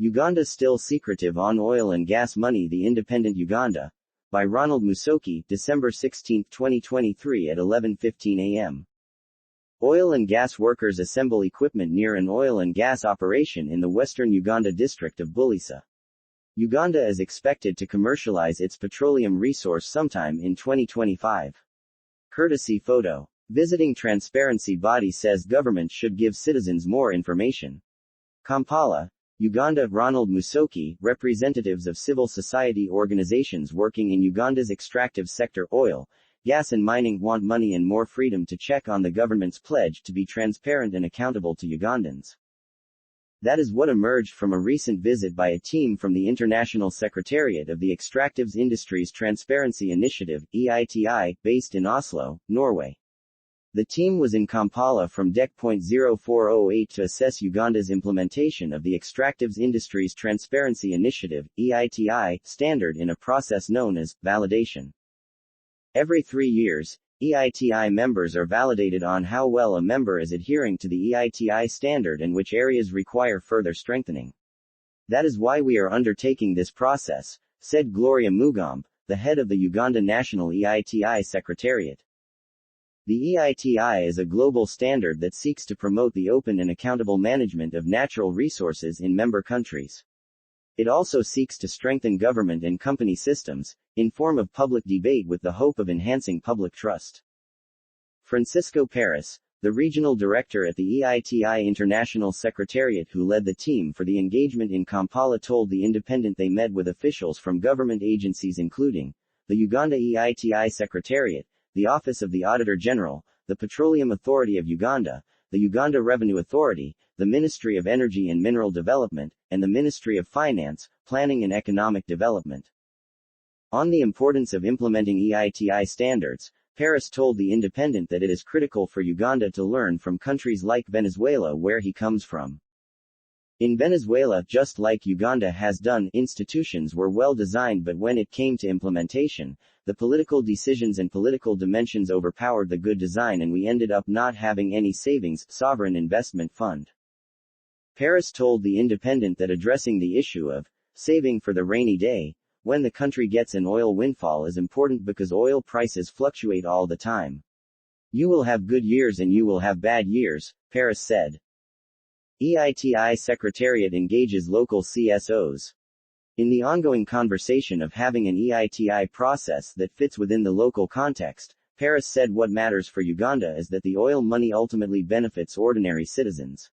Uganda still secretive on oil and gas money. The Independent Uganda. By RONALD MUSOKE, December 16, 2023 at 11:15 a.m. Oil and gas workers assemble equipment near an oil and gas operation in the western Uganda district of Bulisa. Uganda is expected to commercialize its petroleum resource sometime in 2025. Courtesy photo. Visiting transparency body says government should give citizens more information. Kampala, Uganda. RONALD MUSOKE, representatives of civil society organizations working in Uganda's extractive sector, oil, gas and mining, want money and more freedom to check on the government's pledge to be transparent and accountable to Ugandans. That is what emerged from a recent visit by a team from the International Secretariat of the Extractives Industries Transparency Initiative, EITI, based in Oslo, Norway. The team was in Kampala from DEC. 0408 to assess Uganda's implementation of the Extractives Industries Transparency Initiative, EITI, standard in a process known as validation. Every 3 years, EITI members are validated on how well a member is adhering to the EITI standard and which areas require further strengthening. That is why we are undertaking this process, said Gloria Mugambe, the head of the Uganda National EITI Secretariat. The EITI is a global standard that seeks to promote the open and accountable management of natural resources in member countries. It also seeks to strengthen government and company systems, in form of public debate with the hope of enhancing public trust. Francisco Paris, the regional director at the EITI International Secretariat who led the team for the engagement in Kampala, told The Independent they met with officials from government agencies including the Uganda EITI Secretariat, the Office of the Auditor General, the Petroleum Authority of Uganda, the Uganda Revenue Authority, the Ministry of Energy and Mineral Development, and the Ministry of Finance, Planning and Economic Development. On the importance of implementing EITI standards, Paris told The Independent that it is critical for Uganda to learn from countries like Venezuela, where he comes from. In Venezuela, just like Uganda has done, institutions were well designed, but when it came to implementation, the political decisions and political dimensions overpowered the good design and we ended up not having any savings, sovereign investment fund. Paris told The Independent that addressing the issue of saving for the rainy day, when the country gets an oil windfall, is important because oil prices fluctuate all the time. You will have good years and you will have bad years, Paris said. EITI Secretariat engages local CSOs. In the ongoing conversation of having an EITI process that fits within the local context, Paris said what matters for Uganda is that the oil money ultimately benefits ordinary citizens.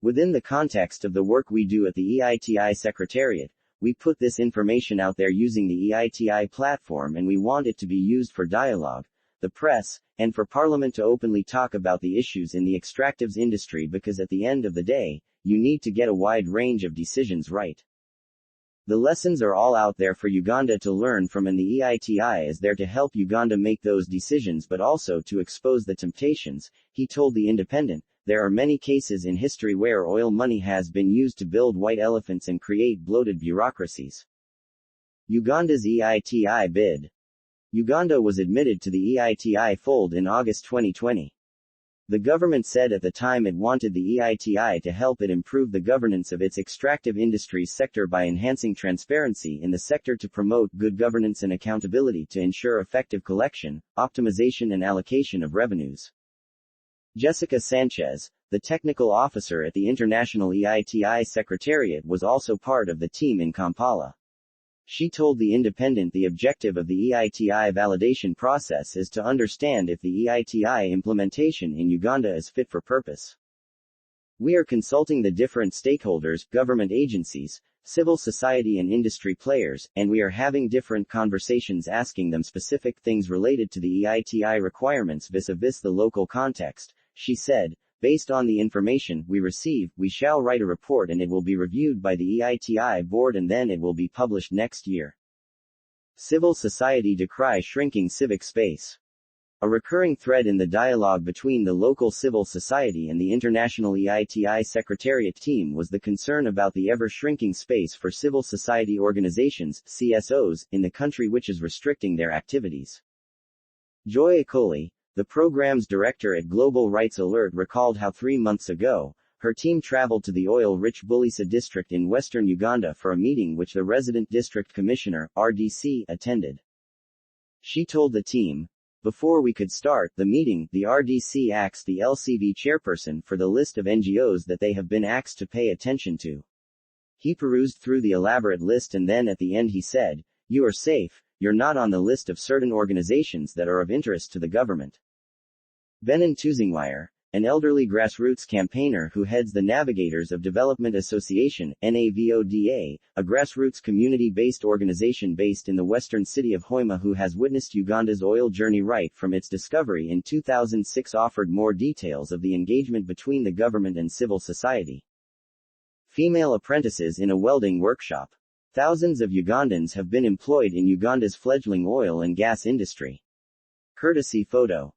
Within the context of the work we do at the EITI Secretariat, we put this information out there using the EITI platform, and we want it to be used for dialogue, the press, and for Parliament to openly talk about the issues in the extractives industry, because at the end of the day, you need to get a wide range of decisions right. The lessons are all out there for Uganda to learn from, and the EITI is there to help Uganda make those decisions but also to expose the temptations, he told The Independent. There are many cases in history where oil money has been used to build white elephants and create bloated bureaucracies. Uganda's EITI bid. Uganda was admitted to the EITI fold in August 2020. The government said at the time it wanted the EITI to help it improve the governance of its extractive industries sector by enhancing transparency in the sector to promote good governance and accountability to ensure effective collection, optimization and allocation of revenues. Jessica Sanchez, the technical officer at the International EITI Secretariat, was also part of the team in Kampala. She told The Independent the objective of the EITI validation process is to understand if the EITI implementation in Uganda is fit for purpose. We are consulting the different stakeholders, government agencies, civil society and industry players, and we are having different conversations asking them specific things related to the EITI requirements vis-a-vis the local context, she said. Based on the information we receive, we shall write a report and it will be reviewed by the EITI board and then it will be published next year. Civil society decry shrinking civic space. A recurring thread in the dialogue between the local civil society and the International EITI Secretariat team was the concern about the ever-shrinking space for civil society organizations, CSOs, in the country, which is restricting their activities. Joy Akoli, the program's director at Global Rights Alert, recalled how 3 months ago, her team traveled to the oil-rich Bulisa district in western Uganda for a meeting which the resident district commissioner, RDC, attended. She told the team, "Before we could start the meeting, the RDC asked the LCV chairperson for the list of NGOs that they have been asked to pay attention to. He perused through the elaborate list and then at the end he said, 'You are safe, you're not on the list of certain organizations that are of interest to the government.'" Benin Tuzingwire, an elderly grassroots campaigner who heads the Navigators of Development Association, NAVODA, a grassroots community-based organization based in the western city of Hoima who has witnessed Uganda's oil journey right from its discovery in 2006, offered more details of the engagement between the government and civil society. Female apprentices in a welding workshop. Thousands of Ugandans have been employed in Uganda's fledgling oil and gas industry. Courtesy photo.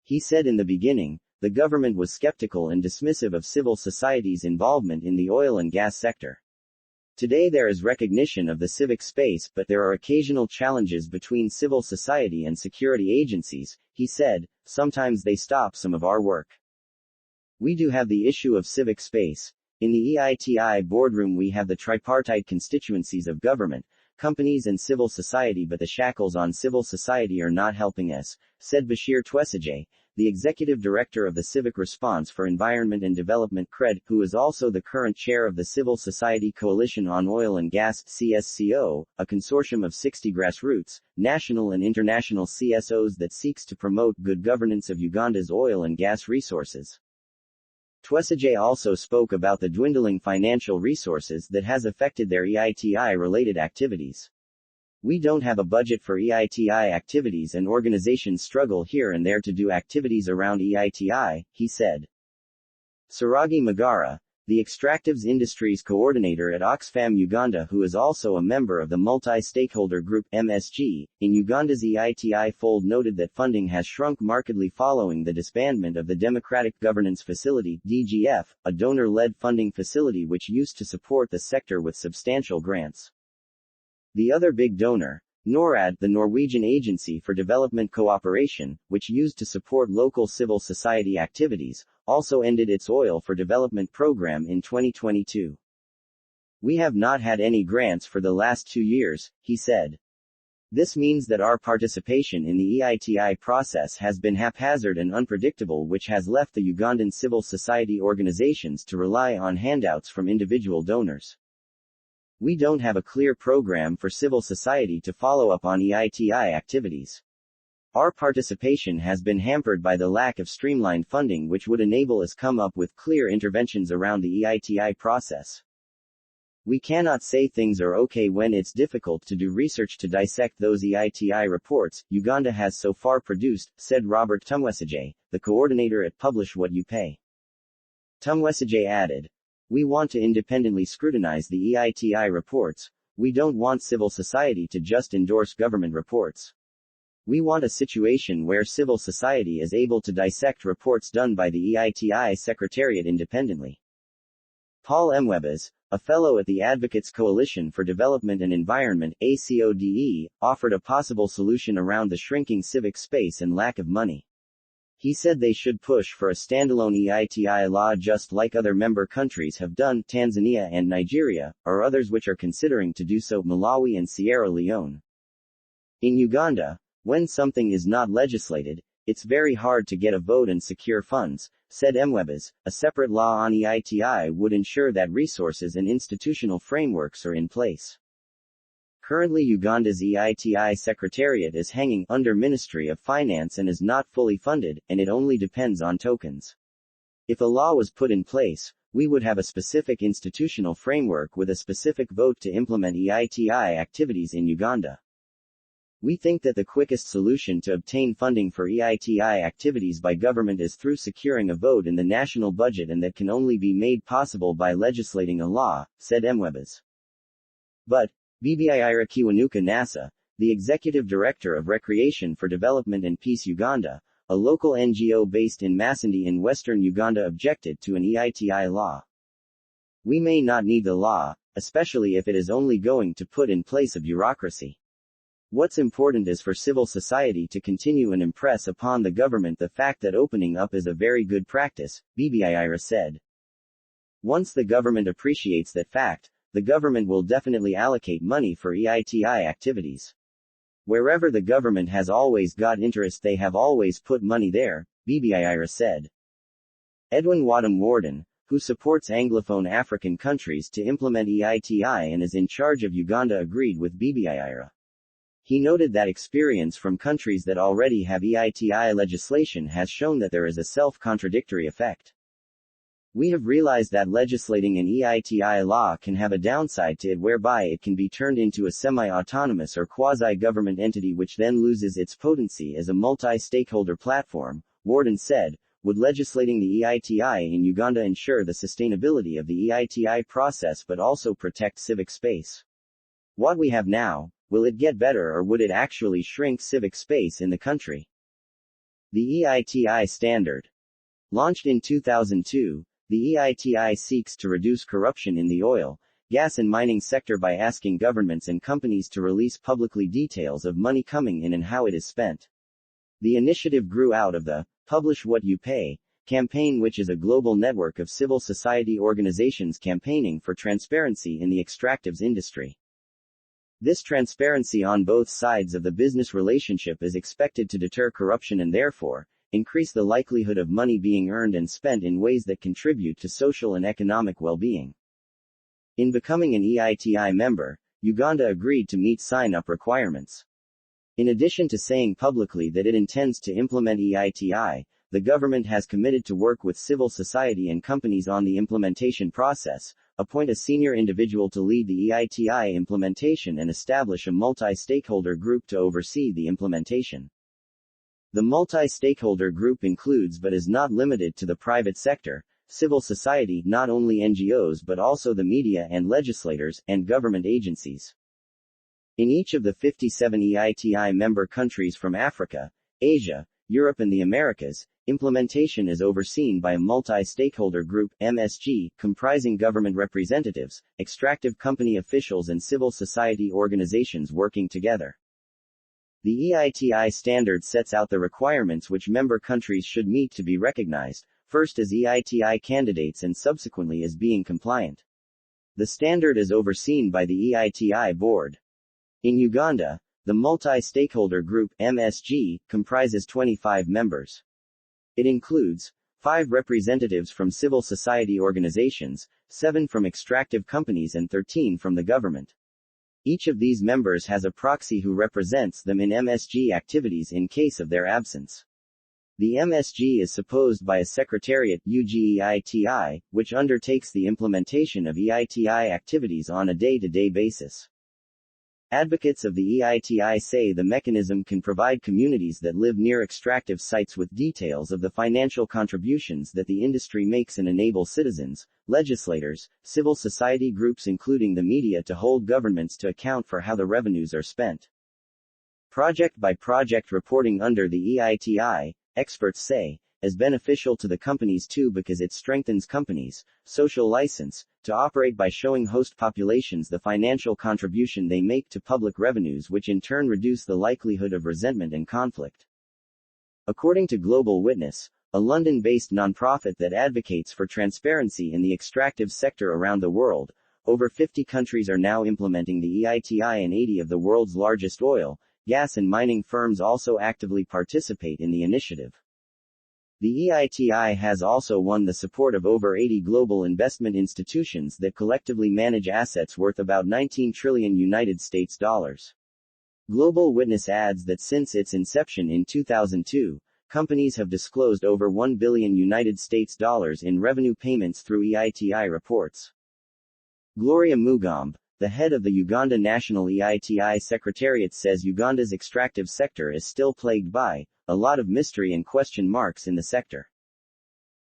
He said in the beginning, the government was skeptical and dismissive of civil society's involvement in the oil and gas sector. Today there is recognition of the civic space, but there are occasional challenges between civil society and security agencies, he said. Sometimes they stop some of our work. We do have the issue of civic space. In the EITI boardroom we have the tripartite constituencies of government, companies and civil society, but the shackles on civil society are not helping us, said Bashir Twesigye, the executive director of the Civic Response for Environment and Development CRED, who is also the current chair of the Civil Society Coalition on Oil and Gas CSCO, a consortium of 60 grassroots, national and international CSOs that seeks to promote good governance of Uganda's oil and gas resources. Twesigye also spoke about the dwindling financial resources that has affected their EITI-related activities. We don't have a budget for EITI activities and organizations struggle here and there to do activities around EITI, he said. Saragi Magara, the Extractives Industries Coordinator at Oxfam Uganda, who is also a member of the Multi-Stakeholder Group MSG, in Uganda's EITI fold, noted that funding has shrunk markedly following the disbandment of the Democratic Governance Facility DGF, a donor-led funding facility which used to support the sector with substantial grants. The other big donor, NORAD, the Norwegian Agency for Development Cooperation, which used to support local civil society activities, also ended its Oil for Development program in 2022. We have not had any grants for the last 2 years, he said. This means that our participation in the EITI process has been haphazard and unpredictable, which has left the Ugandan civil society organizations to rely on handouts from individual donors. We don't have a clear program for civil society to follow up on EITI activities. Our participation has been hampered by the lack of streamlined funding which would enable us come up with clear interventions around the EITI process. We cannot say things are okay when it's difficult to do research to dissect those EITI reports Uganda has so far produced, said Robert Tumwesigye, the coordinator at Publish What You Pay. Tumwesigye added, "We want to independently scrutinize the EITI reports. We don't want civil society to just endorse government reports. We want a situation where civil society is able to dissect reports done by the EITI Secretariat independently." Paul Mwebes, a fellow at the Advocates Coalition for Development and Environment ACODE, offered a possible solution around the shrinking civic space and lack of money. He said they should push for a standalone EITI law just like other member countries have done, Tanzania and Nigeria, or others which are considering to do so, Malawi and Sierra Leone. In Uganda, when something is not legislated, it's very hard to get a vote and secure funds, said Mwebes. A separate law on EITI would ensure that resources and institutional frameworks are in place. Currently Uganda's EITI Secretariat is hanging under Ministry of Finance and is not fully funded, and it only depends on tokens. If a law was put in place, we would have a specific institutional framework with a specific vote to implement EITI activities in Uganda. We think that the quickest solution to obtain funding for EITI activities by government is through securing a vote in the national budget, and that can only be made possible by legislating a law, said Mwebes. But, Bibiira Kiwanuka NASA, the executive director of Recreation for Development and Peace Uganda, a local NGO based in Masindi in western Uganda, objected to an EITI law. We may not need the law, especially if it is only going to put in place a bureaucracy. What's important is for civil society to continue and impress upon the government the fact that opening up is a very good practice, Bibiira said. Once the government appreciates that fact, the government will definitely allocate money for EITI activities. Wherever the government has always got interest, they have always put money there, BBIIRA said. Edwin Wadham Warden, who supports Anglophone African countries to implement EITI and is in charge of Uganda, agreed with BBIIRA. He noted that experience from countries that already have EITI legislation has shown that there is a self-contradictory effect. We have realized that legislating an EITI law can have a downside to it, whereby it can be turned into a semi-autonomous or quasi-government entity which then loses its potency as a multi-stakeholder platform, Warden said. Would legislating the EITI in Uganda ensure the sustainability of the EITI process but also protect civic space? What we have now, will it get better or would it actually shrink civic space in the country? The EITI standard. Launched in 2002, the EITI seeks to reduce corruption in the oil, gas and mining sector by asking governments and companies to release publicly details of money coming in and how it is spent. The initiative grew out of the Publish What You Pay campaign, which is a global network of civil society organizations campaigning for transparency in the extractives industry. This transparency on both sides of the business relationship is expected to deter corruption and therefore increase the likelihood of money being earned and spent in ways that contribute to social and economic well-being. In becoming an EITI member, Uganda agreed to meet sign-up requirements. In addition to saying publicly that it intends to implement EITI, the government has committed to work with civil society and companies on the implementation process, appoint a senior individual to lead the EITI implementation and establish a multi-stakeholder group to oversee the implementation. The multi-stakeholder group includes but is not limited to the private sector, civil society, not only NGOs but also the media and legislators, and government agencies. In each of the 57 EITI member countries from Africa, Asia, Europe and the Americas, implementation is overseen by a multi-stakeholder group, MSG, comprising government representatives, extractive company officials and civil society organizations working together. The EITI standard sets out the requirements which member countries should meet to be recognized, first as EITI candidates and subsequently as being compliant. The standard is overseen by the EITI board. In Uganda, the multi-stakeholder group, MSG, comprises 25 members. It includes 5 representatives from civil society organizations, 7 from extractive companies and 13 from the government. Each of these members has a proxy who represents them in MSG activities in case of their absence. The MSG is supposed by a secretariat, UGEITI, which undertakes the implementation of EITI activities on a day-to-day basis. Advocates of the EITI say the mechanism can provide communities that live near extractive sites with details of the financial contributions that the industry makes and enable citizens, legislators, civil society groups including the media to hold governments to account for how the revenues are spent. Project-by-project reporting under the EITI, experts say, is beneficial to the companies too because it strengthens companies' social license to operate by showing host populations the financial contribution they make to public revenues, which in turn reduce the likelihood of resentment and conflict. According to Global Witness, a London-based nonprofit that advocates for transparency in the extractive sector around the world, over 50 countries are now implementing the EITI and 80 of the world's largest oil, gas and mining firms also actively participate in the initiative. The EITI has also won the support of over 80 global investment institutions that collectively manage assets worth about $19 trillion United States dollars. Global Witness adds that since its inception in 2002, companies have disclosed over $1 billion United States dollars in revenue payments through EITI reports. Gloria Mugambe, the head of the Uganda National EITI Secretariat, says Uganda's extractive sector is still plagued by a lot of mystery and question marks in the sector.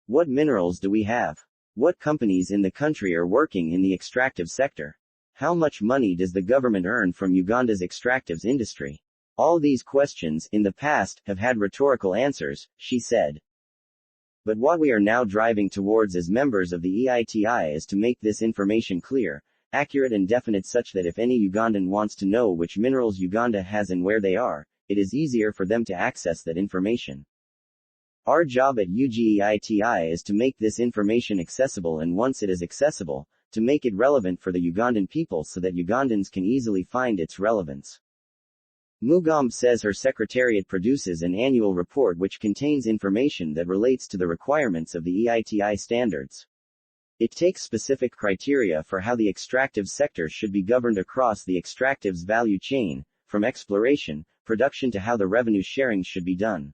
What minerals do we have? What companies in the country are working in the extractive sector? How much money does the government earn from Uganda's extractives industry? All these questions, in the past, have had rhetorical answers, she said. But what we are now driving towards as members of the EITI is to make this information clear, accurate and definite such that if any Ugandan wants to know which minerals Uganda has and where they are, it is easier for them to access that information. Our job at UGEITI is to make this information accessible, and once it is accessible, to make it relevant for the Ugandan people so that Ugandans can easily find its relevance. Mugambe says her secretariat produces an annual report which contains information that relates to the requirements of the EITI standards. It takes specific criteria for how the extractive sector should be governed across the extractives value chain, from exploration, production to how the revenue sharing should be done.